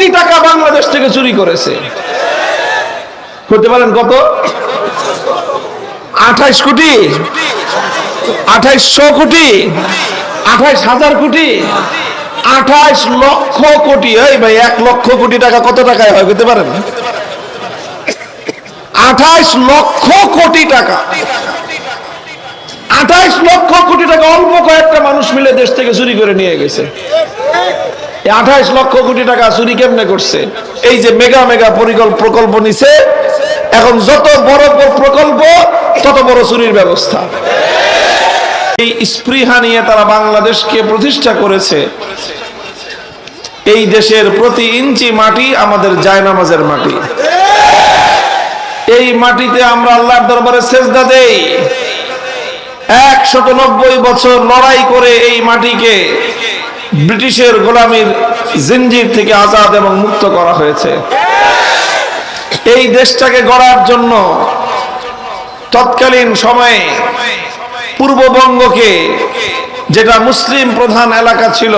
কোটি টাকা বাংলাদেশ থেকে চুরি করেছে। করতে পারেন কত? 28 কোটি, 2800 কোটি, 28,000 কোটি, 28 লক্ষ কোটি। এই ভাই, 1 লক্ষ কোটি টাকা কত টাকায় হয় করতে পারেন? 28 লক্ষ কোটি টাকা। 28 লক্ষ কোটি টাকা অল্প কয়েকটা মানুষ মিলে দেশ থেকে চুরি করে নিয়ে গেছে। 28 লক্ষ কোটি টাকা চুরি কেমনে করছে? এই যে মেগা মেগা প্রকল্প নিছে, এখন যত বড় প্রকল্প তত বড় চুরির ব্যবস্থা। এই স্পৃহা নিয়ে তারা বাংলাদেশকে প্রতিষ্ঠা করেছে। এই দেশের প্রতি ইঞ্চি মাটি আমাদের জায়নামাজের মাটি। এই মাটিতে আমরা আল্লাহর দরবারে সেজদা দেই। 190 বছর লড়াই করে এই মাটিকে ব্রিটিশের গোলামীর জিঞ্জির থেকে আজাদ এবং মুক্ত করা হয়েছে। এই দেশটাকে গড়ার জন্য তৎকালীন সময়ে পূর্ববঙ্গকে, যেটা মুসলিম প্রধান এলাকা ছিল,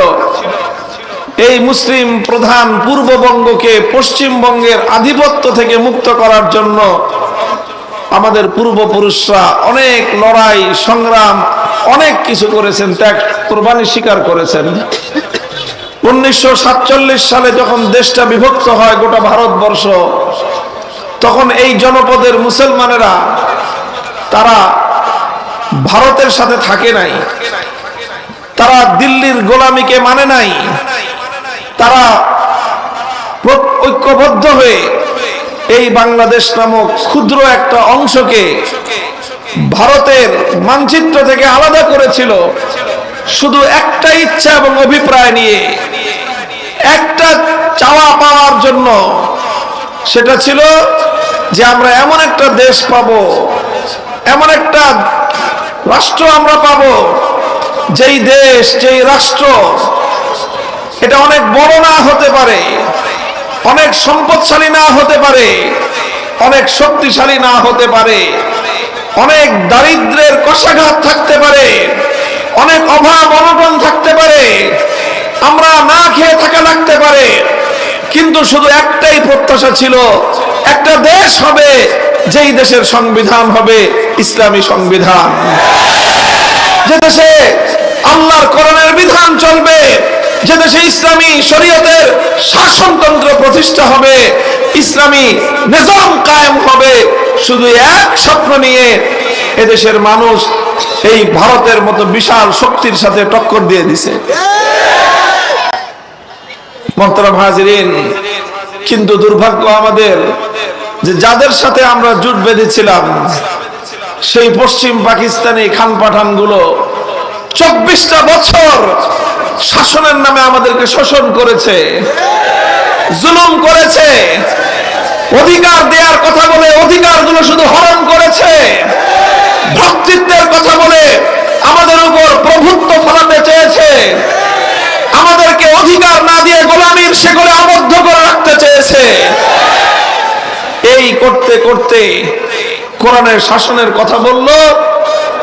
এই মুসলিম প্রধান পূর্ববঙ্গকে পশ্চিমবঙ্গের আধিপত্য থেকে মুক্ত করার জন্য আমাদের পূর্বপুরুষরা অনেক লড়াই সংগ্রাম, অনেক কিছু করেছেন, ত্যাগ কোরবানি স্বীকার করেছেন। 1947 সালে যখন দেশটা বিভক্ত হয় গোটা ভারতবর্ষ, তখন এই জনপদের মুসলমানেরা তারা ভারতের সাথে থাকে নাই, তারা দিল্লির গোলামীকে মানে নাই, তারা ঐক্যবদ্ধ হয়ে এই বাংলাদেশ নামক ক্ষুদ্র একটা অংশকে ভারতের মানচিত্র থেকে আলাদা করেছিল শুধু একটা ইচ্ছা এবং অভিপ্রায় নিয়ে, একটা চাওয়া পাওয়ার জন্য। সেটা ছিল যে আমরা এমন একটা দেশ পাবো, এমন একটা রাষ্ট্র আমরা পাবো, যেই দেশ, যেই রাষ্ট্র, এটা অনেক বড় না হতে পারে, অনেক সম্পদশালী না হতে পারে, অনেক শক্তিশালী না হতে পারে, অনেক দারিদ্র্যের কষাঘাত থাকতে পারে, অনেক অভাব অনটন থাকতে পারে, আমরা না খেয়ে থাকা লাগতে পারে, কিন্তু শুধু একটাই প্রত্যাশা ছিল, একটা দেশ হবে যেই দেশের সংবিধান হবে ইসলামী সংবিধান, যে দেশে আল্লাহর কোরআনের বিধান চলবে, যে দেশে ইসলামী শরীয়তের শাসনতন্ত্র প্রতিষ্ঠা হবে, ইসলামী নিজাম কায়েম হবে। শুধু এক স্বপ্ন নিয়ে এদেশের মানুষ এই ভারতের মতো বিশাল শক্তির সাথে টক্কর দিয়ে দিছে। মোহতারাম হাজিরিন, কিন্তু দুর্ভাগ্য আমাদের যে যাদের সাথে আমরা জোট বেঁধেছিলাম, সেই পশ্চিম পাকিস্তানি খান পাঠান গুলো 24টা বছর শাসনের নামে আমাদেরকে শোষণ করেছে, জুলুম করেছে, অধিকার দেওয়ার কথা বলে অধিকারগুলো শুধু হরণ করেছে, ভ্রাতৃত্বের কথা বলে আমাদের উপর প্রভুত্ব ফলাতে চেয়েছে, আমাদেরকে অধিকার না দিয়ে গোলামীর শেকলে আবদ্ধ করে রাখতে চেয়েছে। এই করতে করতে কোরআনের শাসনের কথা বলল,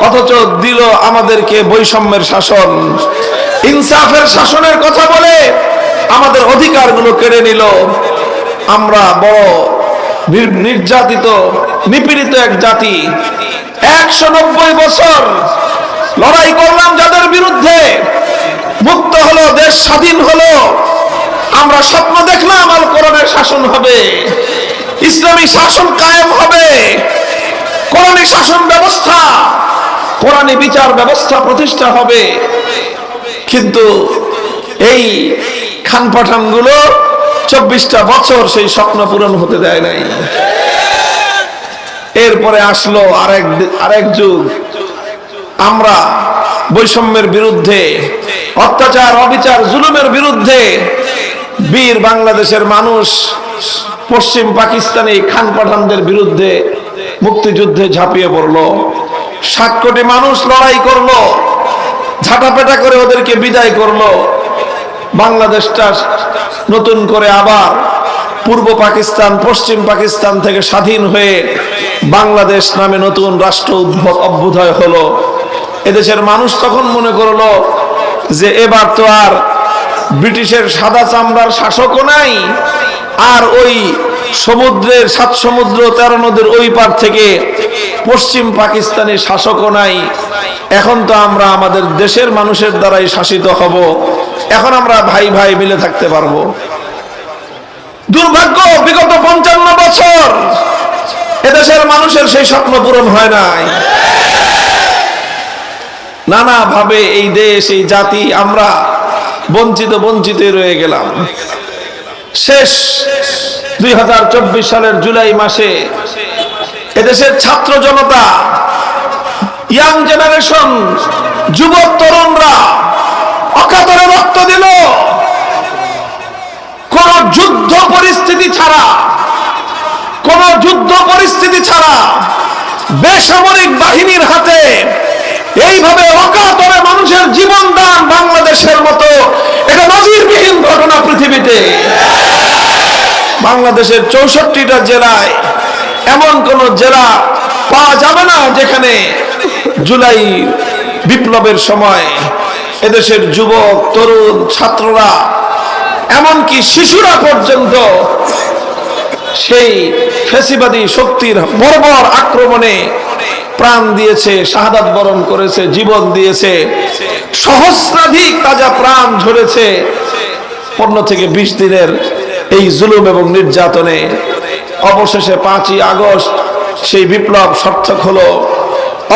অথচ দিল আমাদেরকে বৈষম্যের শাসন, ইনসাফের শাসনের কথা বলে আমাদের অধিকারগুলো কেড়ে নিল। আমরা বড় নির্যাতিত নিপীড়িত এক জাতি। 190 বছর লড়াই করলাম যাদের বিরুদ্ধে, মুক্ত হলো, দেশ স্বাধীন হলো। আমরা স্বপ্ন দেখলাম আল কোরআনের শাসন হবে, ইসলামী শাসন কায়েম হবে, কোরআনী শাসন ব্যবস্থা, কোরআনী বিচার ব্যবস্থা প্রতিষ্ঠা হবে। কিন্তু এই খান পাঠান গুলো 24টা বছর সেই স্বপ্ন পূরণ হতে দেয় নাই। এরপরে আসলো আরেক যুগ। আমরা বৈষম্যের বিরুদ্ধে, অত্যাচার অবিচার জুলুমের বিরুদ্ধে বীর বাংলাদেশের মানুষ পশ্চিম পাকিস্তানি খান পাঠানদের বিরুদ্ধে মুক্তিযুদ্ধে ঝাঁপিয়ে পড়লো। 7 কোটি মানুষ লড়াই করলো, ঝাঁটাপেটা করে ওদেরকে বিদায় করলো। বাংলাদেশটা নতুন করে আবার পূর্ব পাকিস্তান পশ্চিম পাকিস্তান থেকে স্বাধীন হয়ে বাংলাদেশ নামে নতুন রাষ্ট্র অভ্যুদয় হলো। এদেশের মানুষ তখন মনে করলো যে এবার তো আর ব্রিটিশের সাদা চামড়ার শাসকও নাই, আর ওই সমুদ্রের 7 সমুদ্র 13 নদীর ওই পার থেকে পশ্চিম পাকিস্তানের শাসকও নাই। এখন তো আমরা আমাদের দেশের মানুষের দ্বারাই শাসিত হব, এখন আমরা ভাই ভাই মিলে থাকতে পারবো। দুর্ভাগ্য, বিগত 55 বছর এদেশের মানুষের সেই স্বপ্ন পূরণ হয় নাই। নানাভাবে এই দেশ, এই জাতি, আমরা বঞ্চিত রয়ে গেলাম। শেষ 2024 সালের জুলাই মাসে এদেশের ছাত্র জনতা, ইয়াং জেনারেশন, যুবক তরুণরা অকাতরে রক্ত দিল। কোন যুদ্ধ পরিস্থিতি ছাড়া বেসামরিক বাহিনীর হাতে এইভাবে অকাতরে মানুষের জীবন দান বাংলাদেশের মতো এটা নজিরবিহীন ঘটনা পৃথিবীতে। বাংলাদেশের 64টা জেলায় এমন কোন জেলা পাওয়া যাবে না যেখানে জুলাই বিপ্লবের সময় এদেশের যুবক, তরুণ, ছাত্ররা, এমনকি শিশুরা পর্যন্ত সেই ফ্যাসিবাদী শক্তির বর্বর আক্রমণে প্রাণ দিয়েছে, শাহাদাত বরণ করেছে, জীবন দিয়েছে। সহস্রাধিক তাজা প্রাণ ঝরেছে 15 থেকে 20 দিনের এই জুলুম এবং নির্যাতনে। অবশেষে 5ই আগস্ট সেই বিপ্লব সার্থক হলো,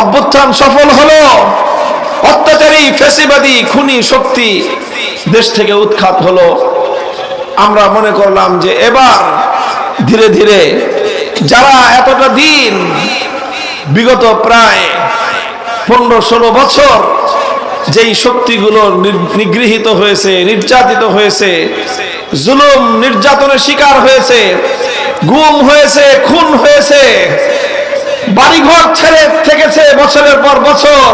অভ্যুত্থান সফল হলো। অত্যাচারী, ফ্যাসিবাদী, খুনি শক্তি দেশ থেকে উৎখাত হলো। আমরা মনে করলাম যে এবার ধীরে ধীরে যারা এতটা দিন, বিগত প্রায় 15-16 বছর যেই শক্তিগুলো নিগৃহীত হয়েছে, নির্যাতিত হয়েছে, জুলুম নির্যাতনের শিকার হয়েছে, গুম হয়েছে, খুন হয়েছে, বাড়িঘর ছেড়ে থেকেছে বছরের পর বছর,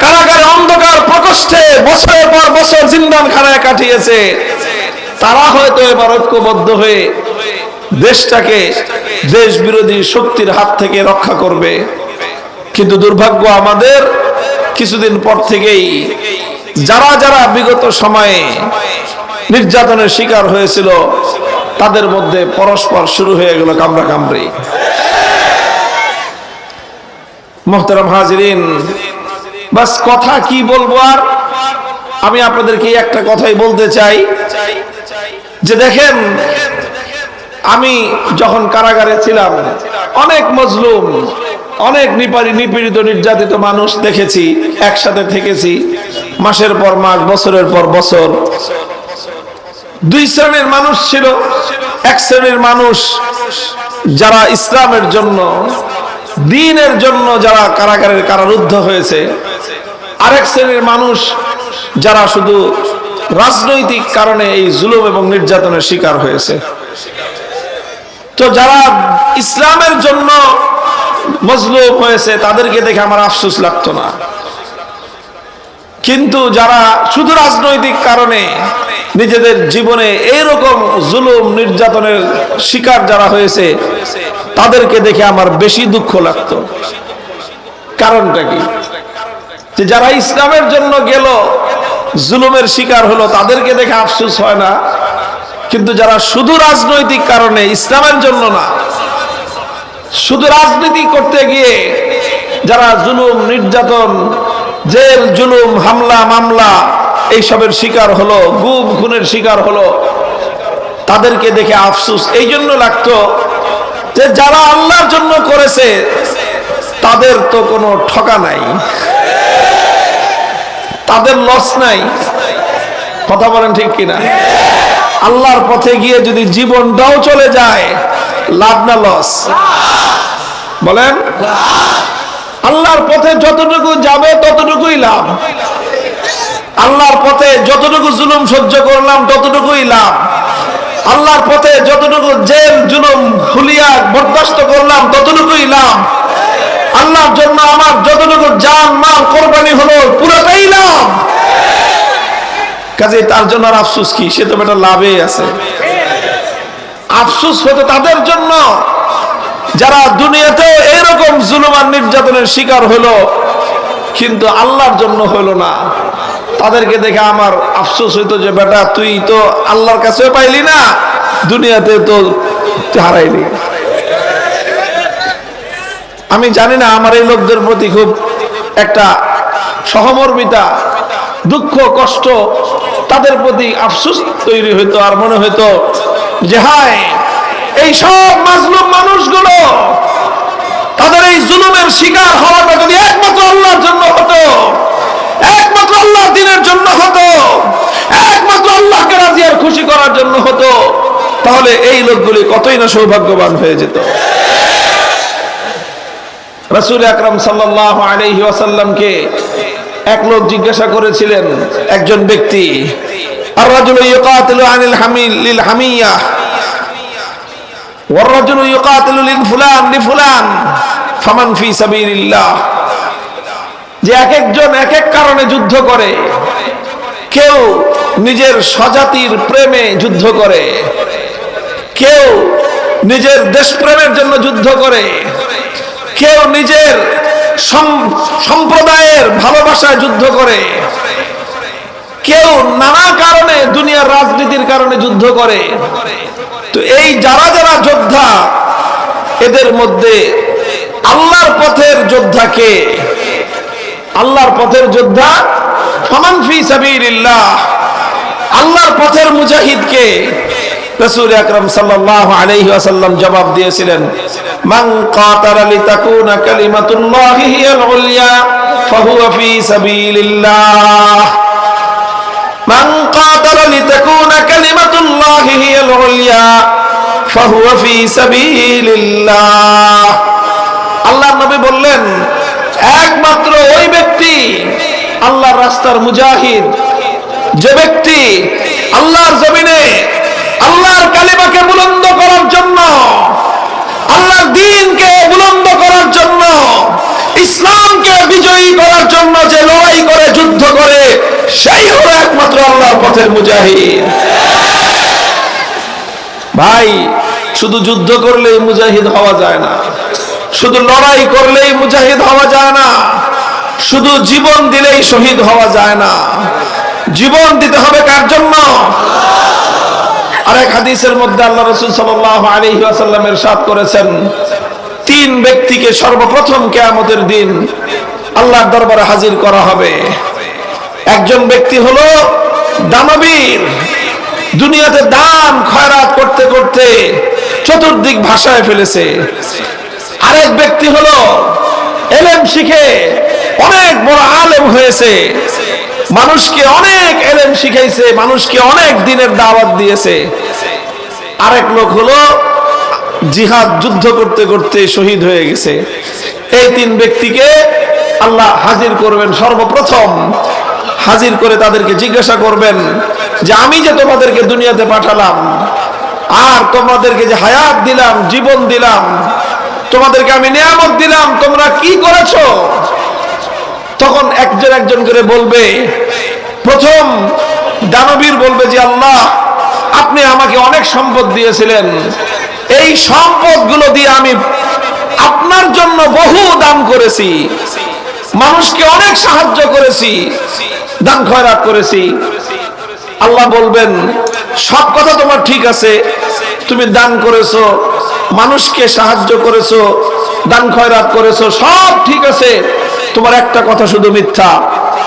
কারাগারে অন্ধকার প্রকোষ্ঠে বছরের পর বছর জিন্দানখানায় কাটিয়েছে, তারা হয়তো এবার ঐক্যবদ্ধ হয়ে দেশটাকে দেশ বিরোধী শক্তির হাত থেকে রক্ষা করবে। কিন্তু দুর্ভাগ্য আমাদের, কিছুদিন পর থেকেই যারা বিগত সময়ে নির্যাতনের শিকার হয়েছিল তাদের মধ্যে পরস্পর শুরু হয়ে গেল কামড়াকামড়ি। মুহতারাম হাজিরিন, বাস কথা কি বলবো আর, আমি আপনাদেরকে একটা কথাই বলতে চাই যে দেখেন, আমি যখন কারাগারে ছিলাম অনেক মজলুম, অনেক নিপীড়িত, নির্যাতিত মানুষ দেখেছি, একসাথে থেকেছি মাসের পর মাস, বছরের পর বছর। 2 শ্রেণীর মানুষ ছিল। এক শ্রেণীর মানুষ যারা ইসলামের জন্য, দ্বীনের জন্য যারা কারাগারের কারারুদ্ধ হয়েছে, আরেক শ্রেণীর মানুষ যারা শুধু রাজনৈতিক কারণে এই জুলুম এবং নির্যাতনের শিকার হয়েছে। তো যারা ইসলামের জন্য মজলুম হয়েছে তাদেরকে দেখে আমার আফসোস লাগতো না, কিন্তু যারা শুধু রাজনৈতিক কারণে নিজেদের জীবনে এইরকম জুলুম নির্যাতনের শিকার যারা হয়েছে তাদেরকে দেখে আমার বেশি দুঃখ লাগতো। কারণটা কি? যে যারা ইসলামের জন্য গেল, জুলুমের শিকার হলো, তাদেরকে দেখে আফসোস হয় না, কিন্তু যারা শুধু রাজনৈতিক কারণে, ইসলামের জন্য না, শুধু রাজনীতি করতে গিয়ে যারা জুলুম, নির্যাতন, জেল, জুলুম, হামলা, মামলা এইসবের শিকার হলো, গুম খুনের শিকার হলো, তাদেরকে দেখে আফসোস এই জন্য লাগতো যে যারা আল্লাহর জন্য করেছে তাদের তো কোনো ঠকা নাই, তাদের লস নাই। কথা বলেন ঠিক কিনা? আল্লাহর পথে গিয়ে যদি জীবনটাও চলে যায়, লাভ না লস? বলেন। আল্লাহর পথে যতটুকু যাবে ততটুকুই লাভ। আল্লাহর পথে যতটুকু জুলুম সহ্য করলাম ততটুকুই লাভ। আল্লাহর পথে যতটুকু জেল, জুলুম, হুলিয়া বরদাস্ত করলাম ততটুকুই লাভ। আল্লাহর জন্য আমার যতটুকু জান মাল কোরবানি হলো পুরোটাই লাভ। কাজে তার জন্য আর আফসোস কি? সে তো একটা লাভে আছে। আফসোস হতো তাদের জন্য যারা দুনিয়াতে এইরকম জুলুম আর নির্যাতনের শিকার হলো কিন্তু আল্লাহর জন্য হলো না। তাদেরকে দেখে আমার আফসোস হইতো যে বেটা তুই তো আল্লাহর কাছেও পাইলি না, দুনিয়াতে তো হারাইলি। আমি জানি না, আমার এই লোকদের প্রতি খুব একটা সহমর্মিতা, দুঃখ, কষ্ট, তাদের প্রতি আফসোস তৈরি হইতো। আর মনে হইতো যে হায়, এই সব মাজলুম মানুষগুলো তাদের এই জুলুমের শিকার হওয়াটা যদি একমাত্র আল্লাহর জন্য হতো, একমাত্র আল্লাহর দ্বীনের জন্য হতো, একমাত্র আল্লাহকে রাজি আর খুশি করার জন্য হতো, তাহলে এই লোকগুলি কতই না সৌভাগ্যবান হয়ে যেত। রাসূল আকরাম সাল্লাল্লাহু আলাইহি ওয়াসাল্লামকে এক লোক জিজ্ঞাসা করেছিলেন, একজন ব্যক্তি, আর রাজুলু ইউকাতিলু আনিল হামিল লিল হামিয়া ওয়ার রাজুলু ইউকাতিলু লিল ফুলান লিফুলান ফামান ফি সাবিলিল্লাহ। যে এক একজন এক এক কারণে যুদ্ধ করে, কেউ নিজের স্বজাতির প্রেমে যুদ্ধ করে, কেউ নিজের দেশপ্রেমের জন্য যুদ্ধ করে, কেউ নিজের সম্প্রদায়ের ভালোবাসায় যুদ্ধ করে, কেউ নানা কারণে দুনিয়ার রাজনীতির কারণে যুদ্ধ করে। তো এই যারা যারা যোদ্ধা, এদের মধ্যে আল্লাহর পথের যোদ্ধা কে? আল্লাহর পথের যোদ্ধা ফামান ফি সাবিলিল্লাহ, আল্লাহর পথের মুজাহিদ কে? রাসূল আকরাম সাল্লাল্লাহু আলাইহি ওয়াসাল্লাম জবাব দিয়েছিলেন, মান কাতালা লিতাকুনা কালিমাতুল্লাহি হিয়াল উলিয়া ফাহুয়া ফি সাবিলিল্লাহ। মান কাতালা লিতাকুনা কালিমাতুল্লাহি হিয়াল উলিয়া ফাহুয়া ফি সাবিলিল্লাহ। আল্লাহর নবী বললেন, একমাত্র ওই ব্যক্তি আল্লাহর রাস্তার মুজাহিদ, যে ব্যক্তি আল্লাহর জমিনে আল্লাহর কালিমাকে বুলন্দ করার জন্য, আল্লাহর দ্বীনকে বুলন্দ করার জন্য, ইসলামকে বিজয়ী করার জন্য যে লড়াই করে, যুদ্ধ করে, সেই হলো একমাত্র আল্লাহর পথের মুজাহিদ। ভাই, শুধু যুদ্ধ করলেই মুজাহিদ হওয়া যায় না, শুধু লড়াই করলেই মুজাহিদ হওয়া যায় না, শুধু জীবন দিলেই শহীদ হওয়া যায় না। জীবন দিতে হবে কার জন্য? আরেক হাদিসের মধ্যে আল্লাহ রাসূল সাল্লাল্লাহু আলাইহি ওয়াসাল্লাম ইরশাদ করেছেন, তিন ব্যক্তিকে সর্বপ্রথম কিয়ামতের দিন আল্লাহর দরবারে হাজির করা হবে। একজন ব্যক্তি হলো দানবীর, দুনিয়াতে দান খয়রাত করতে করতে চতুর্দিক ভাসায় ফেলেছে। আরেক ব্যক্তি হলো ইলম শিখে অনেক বড় আলেম হয়েছে, মানুষকে অনেক ইলম শিখাইছে, মানুষকে অনেক দিনের দাওয়াত দিয়েছে। আরেক লোক হলো জিহাদ, যুদ্ধ করতে করতে শহীদ হয়ে গেছে। এই তিন ব্যক্তিকে আল্লাহ হাজির করবেন। সর্বপ্রথম হাজির করে তাদেরকে জিজ্ঞাসা করবেন যে আমি যে তোমাদেরকে দুনিয়াতে পাঠালাম, আর তোমাদেরকে যে হায়াত দিলাম, জীবন দিলাম, তোমাদেরকে আমি নিয়ামত দিলাম, তোমরা কি করেছো? তখন একজন একজন করে বলবে। প্রথম দানবীর বলবে যে আল্লাহ, আপনি আমাকে অনেক সম্পদ দিয়েছিলেন, এই সম্পদগুলো দিয়ে আমি আপনার জন্য বহু দান করেছি, মানুষকে অনেক সাহায্য করেছি, দান খয়রাত করেছি। আল্লাহ বলবেন, সব কথা তোমার ঠিক আছে, তুমি দান করেছো, মানুষকে সাহায্য করেছো, দান খয়রাত করেছো, সব ঠিক আছে, তোমার একটা কথা শুধু মিথ্যা।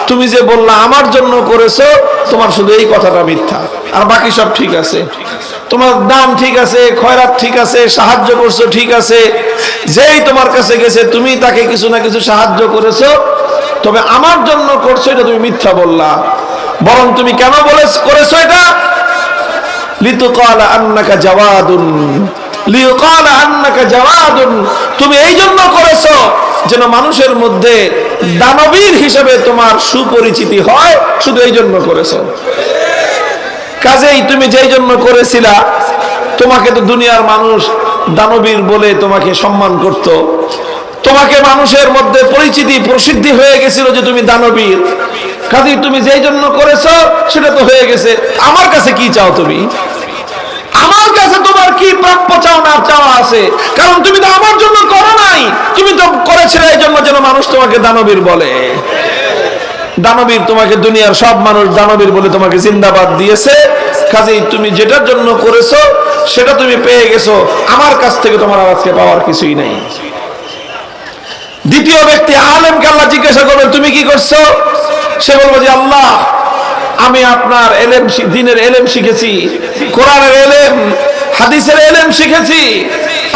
তুমি যে বললা আমার জন্য করেছো, তোমার শুধু এই কথাটা মিথ্যা, আর বাকি সব ঠিক আছে। তোমার দান ঠিক আছে, খয়রাত ঠিক আছে, সাহায্য করছো ঠিক আছে, যেই তোমার কাছে গেছে তুমি তাকে কিছু না কিছু সাহায্য করেছো, তবে আমার জন্য করছো এটা তুমি মিথ্যা বললা। বরং তুমি কেন করেছো এটা? লিতুকালা আন্নাকা জাওয়াদুন, লিয়ুকালা আন্নাকা জাওয়াদুন, তুমি এই জন্য করেছো যেন মানুষের মধ্যে দানবীর হিসেবে তোমার সুপরিচিতি হয়, শুধু এই জন্য করেছো। কাজেই তুমি যেই জন্য করেছিলা, তোমাকে তো দুনিয়ার মানুষ দানবীর বলে তোমাকে সম্মান করত, তোমাকে মানুষের মধ্যে পরিচিতি প্রসিদ্ধি হয়ে গেছিল যে তুমি দানবীর। কাজেই তুমি যেই জন্য করেছো সেটা তো হয়ে গেছে, আমার কাছে কি চাও? তুমি আমার কাছে তোমার কি প্রাপ্য চাও না চাওয়া আছে? কারণ তুমি তো আমার জন্য করো নাই, তুমি তো করেছিলে এই জন্য যেন মানুষ তোমাকে দানবীর বলে। দানবীর তোমাকে দুনিয়ার সব মানুষ দানবীর বলে তোমাকে জিন্দাবাদ দিয়েছে, কাজেই তুমি যেটার জন্য করেছো সেটা তুমি পেয়ে গেছো, আমার কাছ থেকে তোমার আজকে পাওয়ার কিছুই নাই। দ্বিতীয় ব্যক্তি আলেমকে আল্লাহ জিজ্ঞাসা করবেন তুমি কি করছো? সে বলবো যে আল্লাহ আমি আপনার এলেম, দ্বীনের এলেম শিখেছি, কোরআনের এলেম, হাদিসের এলেম শিখেছি,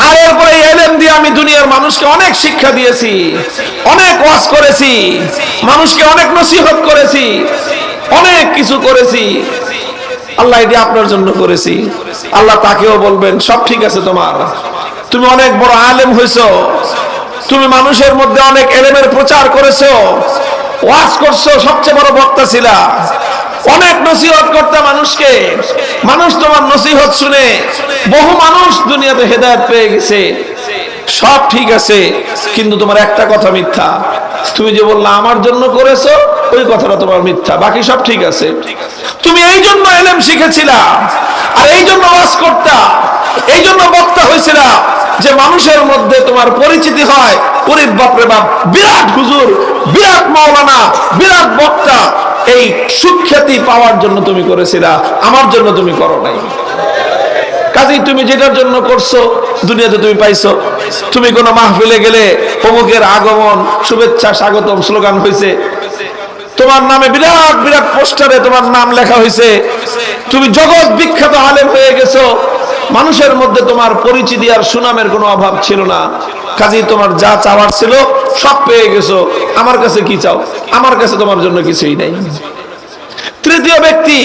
আর এরপরে এই এলেম দিয়ে আমি দুনিয়ার মানুষকে অনেক শিক্ষা দিয়েছি, অনেক ওয়াজ করেছি, মানুষকে অনেক নসিহত করেছি, অনেক কিছু করেছি, আল্লাহ এটি আপনার জন্য করেছি। আল্লাহ তাকেও বলবেন সব ঠিক আছে, তোমার, তুমি অনেক বড় আলেম হইছো, তুমি মানুষের মধ্যে অনেক এলেমের প্রচার করেছো, ওয়াজ করছো, সবচেয়ে বড় বক্তা ছিলা, অনেক নসিহত করতে মানুষকে, মানুষ তোমার নসিহত শুনে বহু মানুষ দুনিয়াতে হেদায়েত পেয়ে গেছে, সব ঠিক আছে, কিন্তু তোমার একটা কথা মিথ্যা। তুমি যে বললা আমার জন্য করেছো, ওই কথাটা তোমার মিথ্যা, বাকি সব ঠিক আছে। তুমি এই জন্য এলেম শিখেছিলা, আর এই জন্য ওয়াজ করতা, এই জন্য বক্তা হয়েছিলা যে মানুষের মধ্যে তোমার পরিচিতি হয়, ওরে বাপরে বাপ, বিরাট হুজুর, বিরাট মাওলানা, বিরাট বক্তা। এই সুখ্যাতি পাওয়ার জন্য তুমি করেছিলা, আমার জন্য তুমি করো নাই। কাজেই তুমি যেটার জন্য করছো দুনিয়াতে তুমি পাইছো। তুমি কোনো মাহফিলে গেলে অমুকের আগমন, শুভেচ্ছা, স্বাগতম স্লোগান হয়েছে, তোমার নামে বিরাট বিরাট পোস্টারে তোমার নাম লেখা হয়েছে, তুমি জগৎ বিখ্যাত আলেম হয়ে গেছো, মানুষের মধ্যে তোমার পরিচিতি আর সুনামের কোনো অভাব ছিল না। কাজেই তোমার যা চাওয়ার ছিল সব পেয়ে গেছো, আমার কাছে কি চাও? আমার কাছে তোমার জন্য কিছুই নাই। তৃতীয় ব্যক্তি,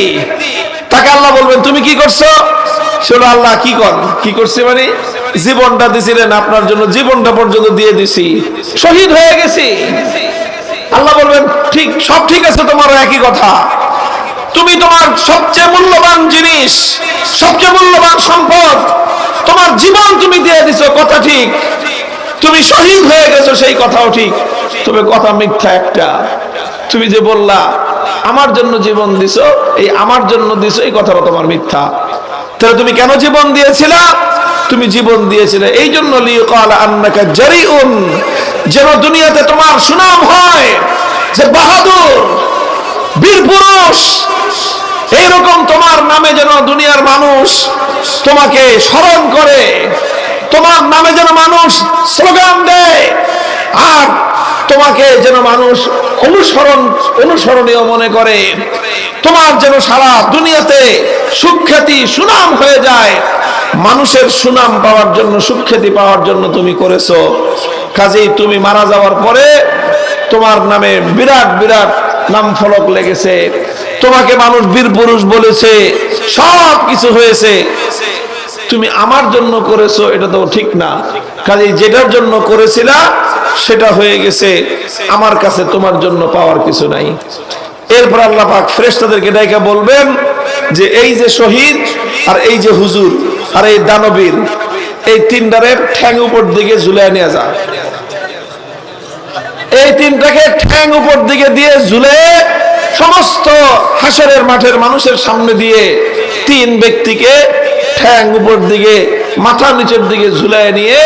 তাকে আল্লাহ বলবেন তুমি কি করছো? সেটা আল্লাহ কি করছে মানে জীবনটা দিছিলেন আপনার জন্য, জীবনটা পর্যন্ত দিয়ে দিছি, শহীদ হয়ে গেছি। আল্লাহ বলবেন ঠিক, সব ঠিক আছে, তোমারও একই কথা, তুমি তোমার সবচেয়ে মূল্যবান জিনিস, সবচেয়ে মূল্যবান সম্পদ, তোমার জীবন তুমি দিয়ে দিছো, কথা ঠিক, তুমি শহীদ হয়ে গেছো, সেই কথাও ঠিক, তবে কথা মিথ্যা একটা। তুমি যে বললা আমার জন্য জীবন দিছো, এই আমার জন্য দিছো এই কথাটা তোমার মিথ্যা। তাহলে তুমি কেন জীবন দিয়েছিলা? তুমি জীবন দিয়েছিলে এই জন্য লিয়াকালা আন্নাকা জারিউন, যেন দুনিয়াতে তোমার সুনাম হয় যে বাহাদুর, বীর পুরুষ, এইরকম তোমার নামে যেন দুনিয়ার মানুষ তোমাকে স্মরণ করে, তোমার নামে যেন মানুষ স্লোগান দেয়, আর তোমাকে যেন মানুষ অনুসরণীয় মনে করে, তোমার যেন সারা দুনিয়াতে সুখ্যাতি সুনাম হয়ে যায়। মানুষের সুনাম পাওয়ার জন্য, সুখ্যাতি পাওয়ার জন্য তুমি করেছো। কাজেই তুমি মারা যাওয়ার পরে তোমার নামে বিরাট বিরাট নাম ফলক লেগেছে, তোমাকে মানুষ বীর পুরুষ বলেছে, সব কিছু হয়েছে। তুমি আমার জন্য করেছো, এটা তো ঠিক না। কাজেই যেটার জন্য করেছিলা সেটা হয়ে গেছে, আমার কাছে তোমার জন্য পাওয়ার কিছু নাই। এরপর আল্লাহ পাক ফেরেশতাদেরকে ডাইকা বলবেন যে এই যে শহীদ, আর এই যে হুজুর, আর এই দানবীর, এই তিনটারে ঠ্যাং উপর দিকে ঝুলিয়ে নিয়ে যা। এই তিনটাকে ঠ্যাং উপর দিকে দিয়ে ঝুলে সমস্ত হাসরের মাঠের মানুষের সামনে দিয়ে তিন ব্যক্তিকে ঠ্যাং উপর দিকে, মাথা নিচের দিকে ঝুলিয়ে নিয়ে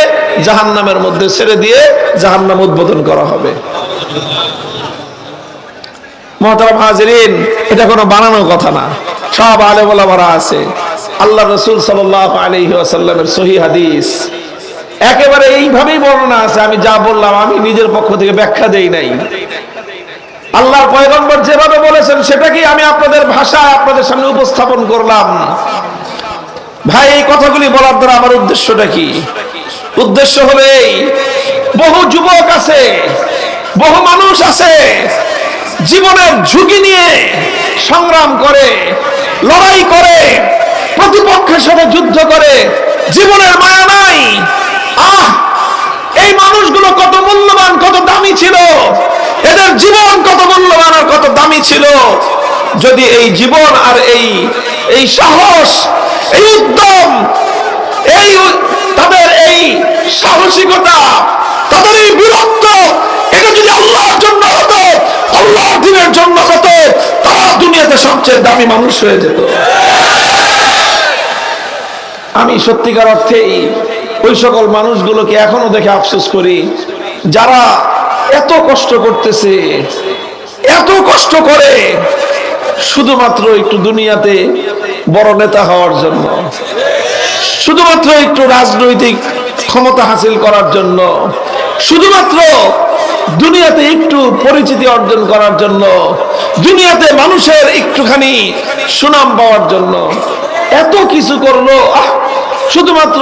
জাহান্নামের মধ্যে ছেড়ে দিয়ে জাহান্নাম উদ্বোধন করা হবে। মুহতারাম হাজিরিন, এটা কোনো বানানো কথা না, সব আলেম ওলামারা আছে, আল্লাহ রাসূল সাল্লাল্লাহু আলাইহি ওয়াসাল্লামের সহিহ হাদিস, একেবারে এইভাবেই বর্ণনা আছে। আমি যা বললাম আমি নিজের পক্ষ থেকে ব্যাখ্যা দেই নাই, আল্লাহর পয়গম্বর যেভাবে বলেছেন সেটাকেই আমি আপনাদের ভাষায় আপনাদের সামনে উপস্থাপন করলাম। ভাই, এই কথাগুলি বলার দ্বারা আমার উদ্দেশ্যটা কি? উদ্দেশ্য হলো এই, বহু যুবক আছে, বহু মানুষ আছে জীবনের ঝুঁকি নিয়ে সংগ্রাম করে, লড়াই করে, প্রতিপক্ষের সাথে যুদ্ধ করে, জীবনের মায়া নাই। এই মানুষগুলো কত মূল্যবান, কত দামি ছিল, এদের জীবন কত মূল্যবান আর কত দামি ছিল। যদি এই জীবন আর এই সাহস, এই উদ্যম, তাদের এই সাহসিকতা, তাদের এই বীরত্ব, এটা যদি আল্লাহর জন্য হতো, আল্লাহর দ্বীনের জন্য হতো, তারা দুনিয়াতে সবচেয়ে দামি মানুষ হয়ে যেত। আমি সত্যিকার অর্থেই ওই সকল মানুষগুলোকে এখনো দেখে আফসোস করি, যারা এত কষ্ট করতেছে, এত কষ্ট করে শুধুমাত্র একটু দুনিয়াতে বড় নেতা হওয়ার জন্য, শুধুমাত্র একটু রাজনৈতিক ক্ষমতা হাসিল করার জন্য, শুধুমাত্র দুনিয়াতে একটু পরিচিতি অর্জন করার জন্য, দুনিয়াতে মানুষের একটুখানি সুনাম পাওয়ার জন্য এত কিছু করলো। শুধুমাত্র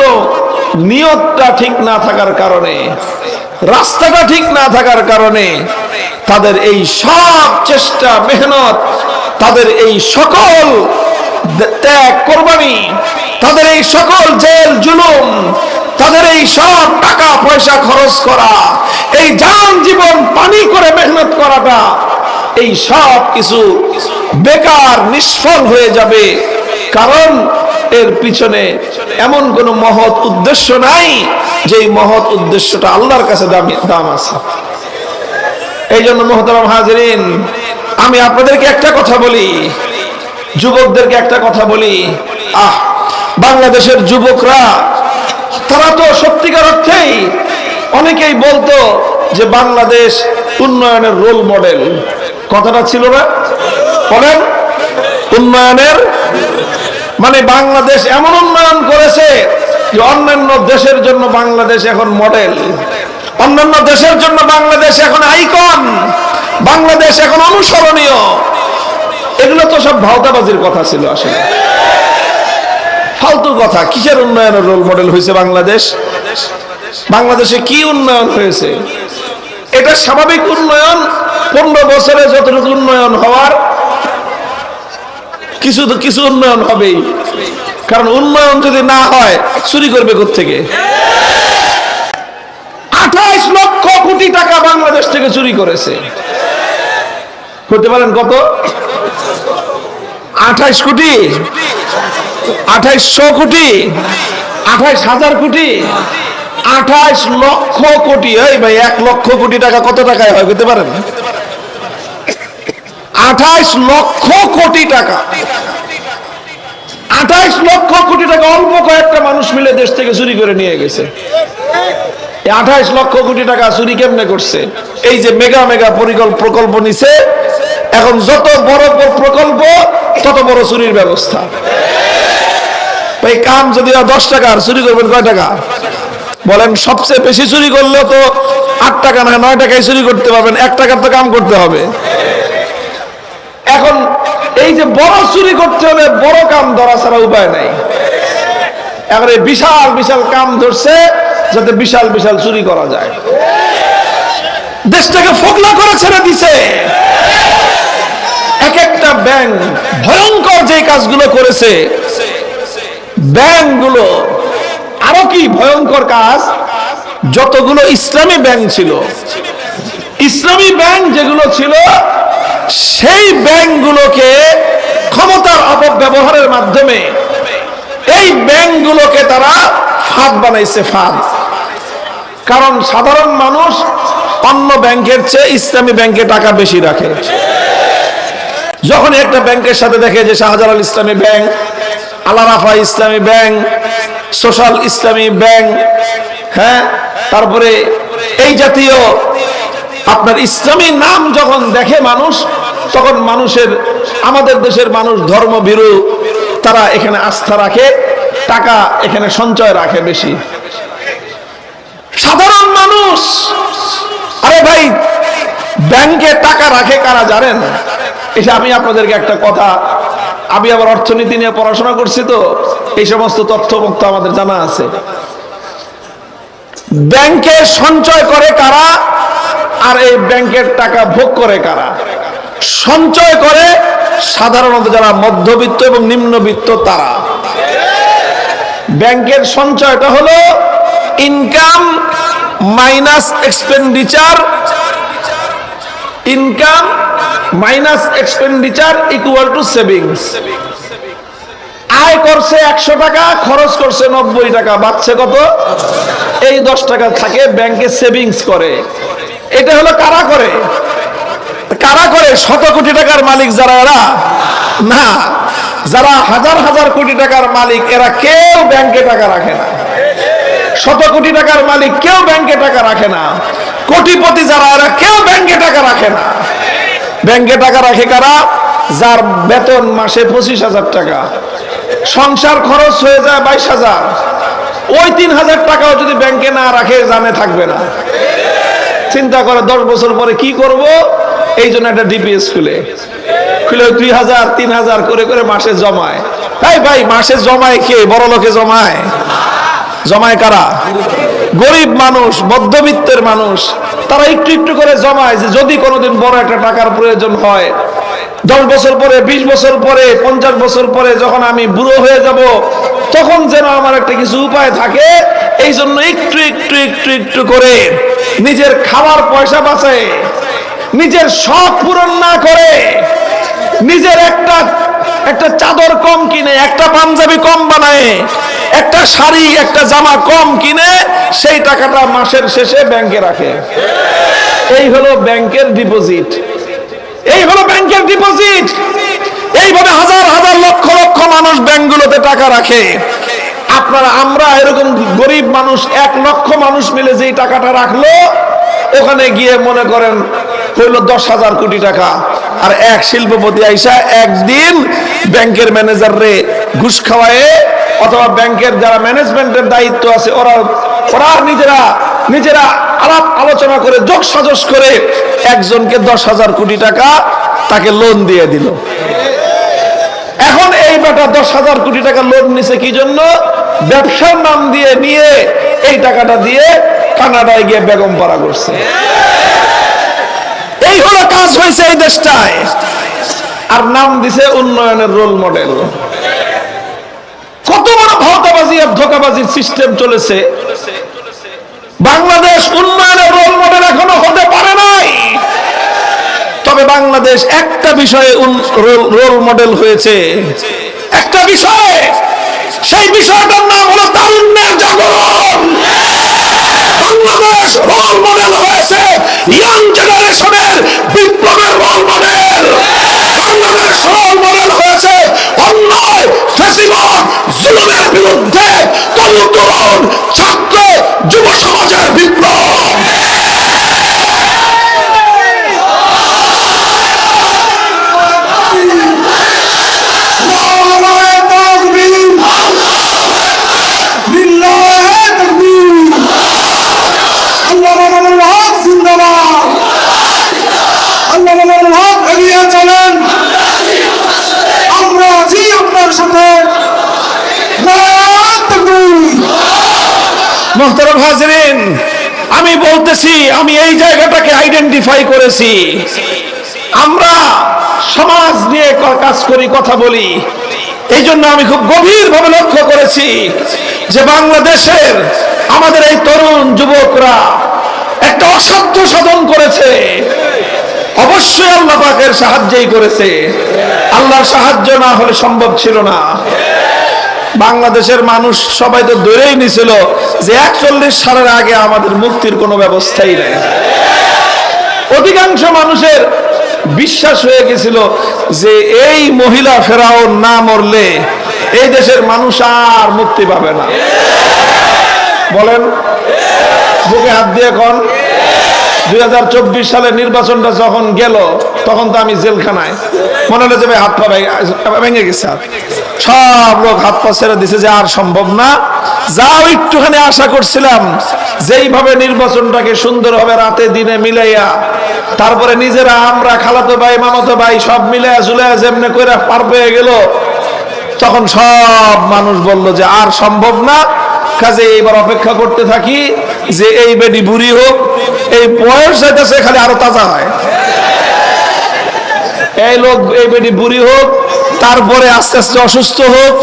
নিয়তটা ঠিক না থাকার কারণে, রাস্তাটা ঠিক না থাকার কারণে তাদের এই সব চেষ্টা মেহনত, তাদের এই সকল ত্যাগ কোরবানি, তাদের এই সকল জেল জুলুম, তাদের এই সব টাকা পয়সা খরচ করা, এই জান জীবন পানি করে মেহনত করাটা, এই সব কিছু বেকার নিষ্ফল হয়ে যাবে। কারণ এর পিছনে এমন কোন মহৎ উদ্দেশ্য নাই যে মহৎ উদ্দেশ্যটা আল্লাহর কাছে দাম আছে। এই জন্য মুহতারাম হাজিরিন, আমি আপনাদেরকে একটা কথা বলি, যুবকদেরকে একটা কথা বলি, বাংলাদেশের যুবকরা তারা তো সত্যিকার অর্থেই অনেকেই বলতো যে বাংলাদেশ উন্নয়নের রোল মডেল। কথাটা ছিল না? বলেন, উন্নয়নের মানে বাংলাদেশ এমন উন্নয়ন করেছে যে অন্যান্য দেশের জন্য বাংলাদেশ এখন মডেল, অন্যান্য দেশের জন্য বাংলাদেশ এখন আইকন, বাংলাদেশ এখন অনুসরণীয়। এগুলো তো সব ভাওতাবাজির কথা ছিল, আসলে ফালতু কথা। কিসের উন্নয়নের রোল মডেল হয়েছে বাংলাদেশ? বাংলাদেশে কি উন্নয়ন হয়েছে? এটা স্বাভাবিক উন্নয়ন। 15 বছরে যতটুকু উন্নয়ন হওয়ার, কিছু উন্নয়ন হবেই। কারণ উন্নয়ন যদি না হয় চুরি করবে কোত্থেকে? 28 লক্ষ কোটি টাকা বাংলাদেশ থেকে চুরি করেছে। করতে পারেন কত? 28 কোটি, 2800 কোটি, 28,000 কোটি, 28 লক্ষ কোটি। এই ভাই, 1 লক্ষ কোটি টাকা কত টাকায় হয় করতে পারেন? 28 লক্ষ কোটি টাকা, 28 লক্ষ কোটি টাকা অল্প কয়েকটা মানুষ মিলে দেশ থেকে চুরি করে নিয়ে গেছে। 28 লক্ষ কোটি টাকা চুরি কেমনে করছে? এই যে মেগা মেগা প্রকল্প নিছে, এখন যত বড় প্রকল্প তত বড় চুরির ব্যবস্থা। এই কাম যদি 10 টাকার, চুরি করবেন কয় টাকা? বলেন, সবচেয়ে বেশি চুরি করলেও তো 8 টাকা না 9 টাকায় চুরি করতে পারবেন, 1 টাকার তো কাম করতে হবে। এখন এই যে বড় চুরি করতে হলে বড় কাম ধরা ছাড়া উপায় নাই। এখন এই বিশাল বিশাল কাম ধরছে যাতে বিশাল বিশাল চুরি করা যায়। দেশটাকে ফোকলা করে ছেড়ে দিছে। এক একটা ব্যাংক ভয়ঙ্কর যে কাজগুলো করেছে, ব্যাংকগুলো আরো কি ভয়ঙ্কর কাজ। যতগুলো ইসলামী ব্যাংক ছিল, ইসলামী ব্যাংক যেগুলো ছিল, সেই ব্যাংকগুলোকে ক্ষমতার অপব্যবহারের মাধ্যমে এই ব্যাংকগুলোকে তারা ফাঁদ বানাইছে, ফাঁদ। কারণ সাধারণ মানুষ অন্য ব্যাংকের চেয়ে ইসলামী ব্যাংকে টাকা বেশি রাখে। যখন একটা ব্যাংকের সাথে দেখে যে শাহজালাল ইসলামী ব্যাংক, আল আরাফা ইসলামী ব্যাংক, সোশ্যাল ইসলামী ব্যাংক, হ্যাঁ, তারপরে এই জাতীয় আপনার ইসলামী নাম যখন দেখে মানুষ, তখন মানুষের, আমাদের দেশের মানুষ ধর্মভীরু, তারা এখানে আস্থা রাখে, টাকা এখানে সঞ্চয় রাখে বেশি। সাধারণ মানুষ, আরে ভাই, ব্যাংকে টাকা রাখে কারা জানেন? এটা আমি আপনাদেরকে একটা কথা, আমি আবার অর্থনীতি নিয়ে পড়াশোনা করছি, তো এই সমস্ত তথ্য আমাদের জানা আছে। ব্যাংকে সঞ্চয় করে কারা, আর এই ব্যাংকের টাকা ভোগ করে কারা? সঞ্চয় করে সাধারণত যারা মধ্যবিত্ত এবং নিম্নবিত্ত তারা। ব্যাংকের সঞ্চয়টা হলো income minus expenditure, income minus expenditure equal to savings. আয় করছে 100 টাকা, খরচ করছে 90 টাকা, বাঁচছে কত? এই 10 টাকা থাকে ব্যাংকে সেভিংস করে। এটা হলো কারা করে? কারা করে? শত কোটি টাকার মালিক যারা, এরা না। যারা হাজার হাজার কোটি টাকার মালিক, এরা কেউ ব্যাংকে টাকা রাখে না। শত কোটি টাকার মালিক কেউ ব্যাংকে টাকা রাখে না। কোটিপতি যারা, এরা কেউ ব্যাংকে টাকা রাখে না। ব্যাংকে টাকা রাখে কারা? যার বেতন মাসে 25,000 টাকা, সংসার খরচ হয়ে যায় 22,000, ওই 3,000 টাকাও যদি ব্যাংকে না রাখে জানে থাকবে না। চিন্তা করে 10 বছর পরে কি করব, এই জন্য একটা ডিপিএস খুলে 2,000 3,000 করে করে মাসে জমায়। তাই ভাই, মাসে জমায় কে? বড় লোকে জমায়? জমায় কারা? গরিব মানুষ, মধ্যবিত্তের মানুষ, তারা একটু একটু করে জমায় যে যদি কোনোদিন বড় একটা টাকার প্রয়োজন হয়, 10 বছর পরে, 20 বছর পরে, 50 বছর পরে যখন আমি বুড়ো হয়ে যাব, তখন যেন আমার একটা কিছু উপায় থাকে। এই জন্য একটু একটু একটু একটু করে নিজের খাওয়ার পয়সা বাঁচে, নিজের শখ পূরণ না করে, নিজের একটা চাদর কম কিনে, একটা পাঞ্জাবি কম বানায়, একটা শাড়ি একটা জামা কম কিনে সেই টাকাটা মাসের শেষে ব্যাংকে রাখে। এই হলো ব্যাংকের ডিপোজিট, এই হলো ব্যাংকের ডিপোজিট। এইভাবে হাজার হাজার লক্ষ লক্ষ মানুষ ব্যাংকগুলোতে টাকা রাখে। আমরা এরকম গরিব মানুষ 1 লক্ষ মানুষ মিলে যেই টাকাটা রাখলো, ওখানে গিয়ে মনে করেন হইলো 10,000 কোটি টাকা। আর এক শিল্পপতি আইসা একদিন ব্যাংকের ম্যানেজার রে ঘুষ খাওয়ায়, অথবা ব্যাংকের যারা ম্যানেজমেন্টের দায়িত্ব আছে ওরা নিজেরা আলাপ আলোচনা করে যোগ সাজস করে একজনকে 10,000 কোটি টাকা তাকে লোন দিয়ে দিল। এখন এই বেটা 10,000 কোটি টাকা লোন নিছে কি জন্য? ব্যবসার নাম দিয়ে নিয়ে এই টাকাটা দিয়ে কানাডায় গিয়ে বেগম পাড়া করছে। এই হলো কাজ হয়েছে এই দেশটায়, আর নাম দিছে উন্নয়নের রোল মডেল। কত বড় ভাওতাবাজি আর ধোঁকাবাজির সিস্টেম চলেছে। বাংলাদেশ উন্নয়নের রোল মডেল এখনো হতে পারে নাই, তবে বাংলাদেশ একটা বিষয়ে রোল মডেল হয়েছে, একটা বিষয়ে। সেই বিষয়টার নাম হলো তারুণ্যের জাগরণ। বাংলাদেশ রোল মডেল হয়েছে ইয়াং জেনারেশনের বিপ্লবের role model. Bangladesh role model হয়েছে অন্যায়, ফ্যাসিবাদ, জুলুমের বিরুদ্ধে তরুণ ছাত্র যুব সমাজের বিপ্লব। মোহতারাম হাজরিন, আমি বলতেছি, আমি এই জায়গাটাকে আইডেন্টিফাই করেছি। আমরা সমাজ নিয়ে কাজ করি, কথা বলি, এই জন্য আমি খুব গভীরভাবে লক্ষ্য করেছি যে বাংলাদেশের আমাদের এই তরুণ যুবকরা একটা অসাধ্য সাধন করেছে। অবশ্যই আল্লাহ পাকের সাহায্যই করেছে, আল্লাহর সাহায্য না হলে সম্ভব ছিল না। বাংলাদেশের মানুষ সবাই তো ধরেই নিছিল যে 41 সালের আগে আমাদের মুক্তির কোনো ব্যবস্থাই নেই। অধিকাংশ মানুষের বিশ্বাস হয়ে গেছিল যে এই মহিলা ফেরাউন না মরলে এই দেশের মানুষ আর মুক্তি পাবে না। বলেন, বুকে হাত দিয়ে কোন 2024 সালের নির্বাচনটা যখন গেল, তখন তো আমি জেলখানায়, মনে হলো যে হাত পা ভেঙে গেছে, সব লোক হাত পা ছেড়ে দিছে যে আর সম্ভব না। যাও একটুখানি আশা করছিলাম যেইভাবে নির্বাচনটাকে সুন্দরভাবে রাতে দিনে মিলাইয়া, তারপরে নিজেরা আমরা খালাতো ভাই মামাতো ভাই সব মিলাইয়া ঝুলাইয়া যেমনি করে পার পেয়ে গেল, তখন সব মানুষ বলল যে আর সম্ভব না, কাজে এইবার অপেক্ষা করতে থাকি যে এই বেডি বুড়ি হোক, এই বয়স যাইতেছে খালি আরো তাজা হয়, এই লোক এই বেডি বুড়ি হোক, তারপরে আস্তে আস্তে অসুস্থ হোক,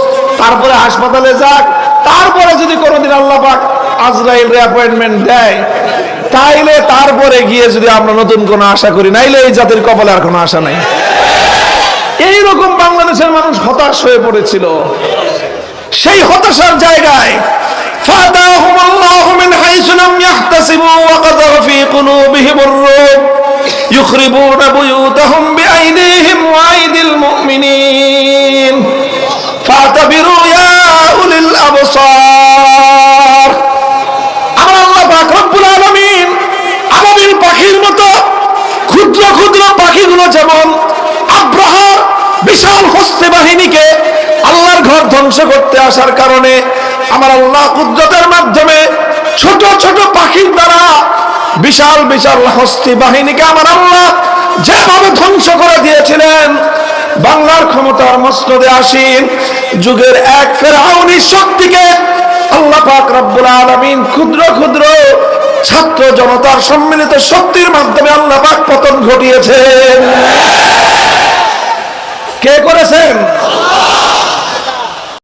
তারপরে হাসপাতালে যাক, তারপরে যদি কোনোদিন আল্লাহ পাক আজরাইল অ্যাপয়েন্টমেন্ট দেয়, তাইলে তারপরে গিয়ে যদি আমরা নতুন কোনো আশা করি, নাইলে এই জাতির কপালে আর কোনো আশা নাই। এইরকম বাংলাদেশের মানুষ হতাশ হয়ে পড়েছিল। সেই হতাশার জায়গায় فَأَتَاهُمُ اللَّهُ مِنْ حَيْثُ لَمْ يَحْتَسِبُوا وَقَذَفَ فِي قُلُوبِهِمُ الرُّعْبَ يُخْرِبُونَ بُيُوتَهُمْ بِأَيْدِيهِمْ وَأَيْدِي الْمُؤْمِنِينَ فَاعْتَبِرُوا يَا أُولِي الْأَبْصَارِ। আমার আল্লাহ পাক রব্বুল আলামিন আবাবিল পাখির মতো ক্ষুদ্র ক্ষুদ্র পাখিগুলোকে যেমন আব্রাহা বিশাল হস্তি বাহিনীকে আল্লাহর ঘর ধ্বংস করতে আসার কারণে আমার আল্লাহ কুদরতের মাধ্যমে ছোট ছোট পাখির দ্বারা বিশাল বিশাল হস্তি বাহিনীকে আমার আল্লাহ যেভাবে ধ্বংস করে দিয়েছিলেন, বাংলার ক্ষমতার মসনদে আসীন যুগের এক ফেরাউনি শক্তিকে আল্লাহ পাক রব্বুল আলামিন ক্ষুদ্র ক্ষুদ্র ছাত্র জনতার সম্মিলিত শক্তির মাধ্যমে আল্লাহ পাক পতন ঘটিয়েছেন। কে করেছেন?